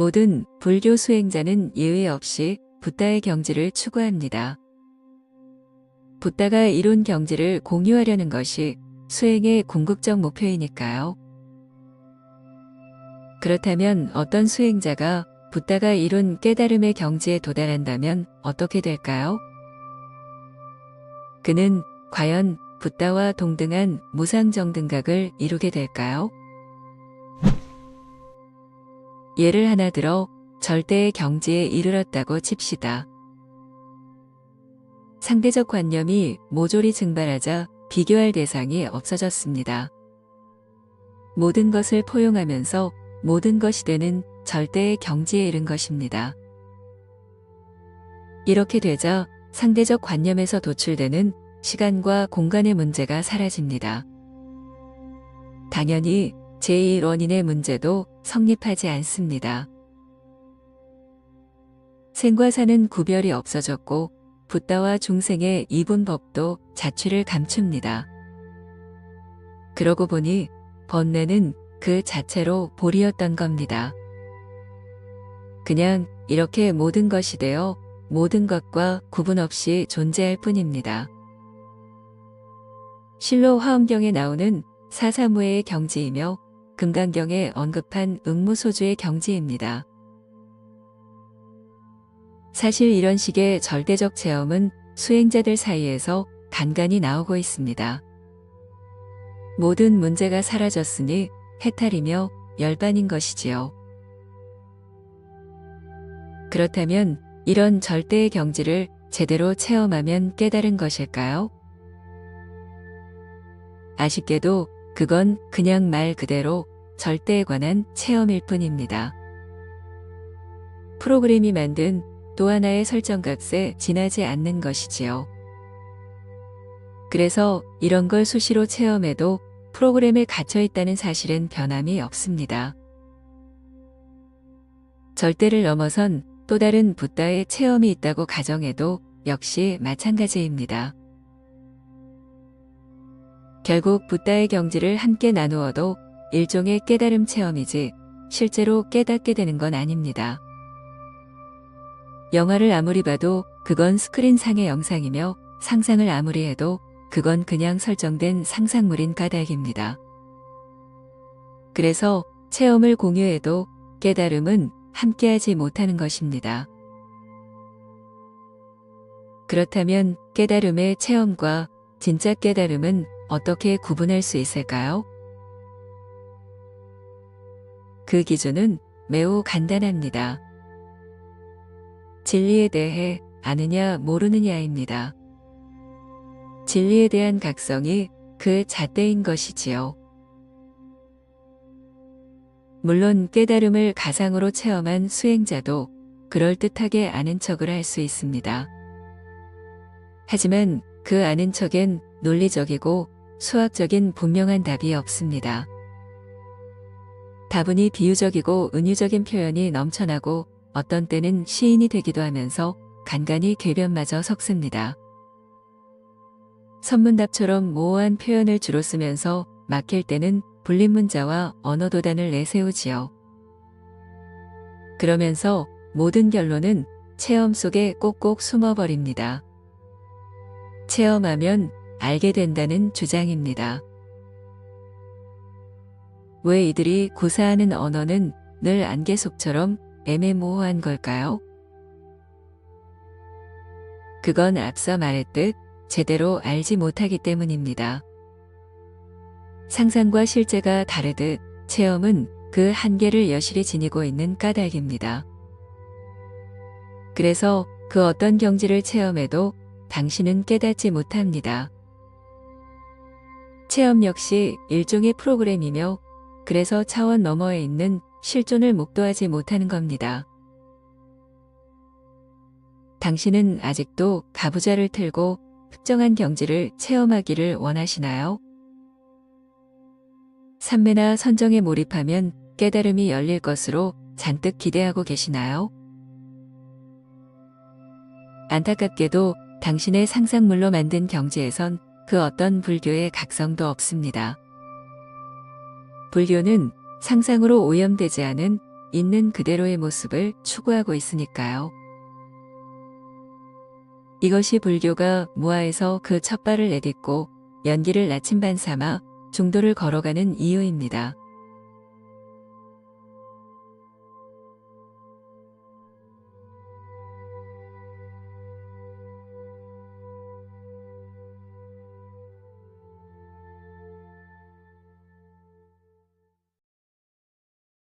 모든 불교 수행자는 예외 없이 붓다의 경지를 추구합니다. 붓다가 이룬 경지를 공유하려는 것이 수행의 궁극적 목표이니까요. 그렇다면 어떤 수행자가 붓다가 이룬 깨달음의 경지에 도달한다면 어떻게 될까요? 그는 과연 붓다와 동등한 무상정등각을 이루게 될까요? 예를 하나 들어 절대의 경지에 이르렀다고 칩시다. 상대적 관념이 모조리 증발하자 비교할 대상이 없어졌습니다. 모든 것을 포용하면서 모든 것이 되는 절대의 경지에 이른 것입니다. 이렇게 되자 상대적 관념에서 도출되는 시간과 공간의 문제가 사라집니다. 당연히 제1원인의 문제도 성립하지 않습니다. 생과 사는 구별이 없어졌고 붓다와 중생의 이분법도 자취를 감춥니다. 그러고 보니 번뇌는 그 자체로 볼이었던 겁니다. 그냥 이렇게 모든 것이 되어 모든 것과 구분 없이 존재할 뿐입니다. 실로 화엄경에 나오는 사사무예의 경지이며 금강경에 언급한 응무소주의 경지입니다. 사실 이런 식의 절대적 체험은 수행자들 사이에서 간간히 나오고 있습니다. 모든 문제가 사라졌으니 해탈이며 열반인 것이지요. 그렇다면 이런 절대의 경지를 제대로 체험하면 깨달은 것일까요? 아쉽게도 그건 그냥 말 그대로 절대에 관한 체험일 뿐입니다. 프로그램이 만든 또 하나의 설정값에 지나지 않는 것이지요. 그래서 이런 걸 수시로 체험해도 프로그램에 갇혀 있다는 사실은 변함이 없습니다. 절대를 넘어선 또 다른 붓다의 체험이 있다고 가정해도 역시 마찬가지입니다. 결국 붓다의 경지를 함께 나누어도 일종의 깨달음 체험이지 실제로 깨닫게 되는 건 아닙니다. 영화를 아무리 봐도 그건 스크린상의 영상이며 상상을 아무리 해도 그건 그냥 설정된 상상물인 까닭입니다. 그래서 체험을 공유해도 깨달음은 함께하지 못하는 것입니다. 그렇다면 깨달음의 체험과 진짜 깨달음은 어떻게 구분할 수 있을까요? 그 기준은 매우 간단합니다. 진리에 대해 아느냐 모르느냐입니다. 진리에 대한 각성이 그 잣대인 것이지요. 물론 깨달음을 가상으로 체험한 수행자도 그럴듯하게 아는 척을 할 수 있습니다. 하지만 그 아는 척엔 논리적이고 수학적인 분명한 답이 없습니다. 다분히 비유적이고 은유적인 표현이 넘쳐나고 어떤 때는 시인이 되기도 하면서 간간히 궤변마저 섞습니다. 선문답처럼 모호한 표현을 주로 쓰면서 막힐 때는 불린문자와 언어도단을 내세우지요. 그러면서 모든 결론은 체험 속에 꼭꼭 숨어버립니다. 체험하면 알게 된다는 주장입니다. 왜 이들이 구사하는 언어는 늘 안개속처럼 애매모호한 걸까요? 그건 앞서 말했듯 제대로 알지 못하기 때문입니다. 상상과 실제가 다르듯 체험은 그 한계를 여실히 지니고 있는 까닭입니다. 그래서 그 어떤 경지를 체험해도 당신은 깨닫지 못합니다. 체험 역시 일종의 프로그램이며 그래서 차원 너머에 있는 실존을 목도하지 못하는 겁니다. 당신은 아직도 가부좌를 틀고 특정한 경지를 체험하기를 원하시나요? 삼매나 선정에 몰입하면 깨달음이 열릴 것으로 잔뜩 기대하고 계시나요? 안타깝게도 당신의 상상물로 만든 경지에선 그 어떤 불교의 각성도 없습니다. 불교는 상상으로 오염되지 않은 있는 그대로의 모습을 추구하고 있으니까요. 이것이 불교가 무아에서 그 첫 발을 내딛고 연기를 나침반 삼아 중도를 걸어가는 이유입니다.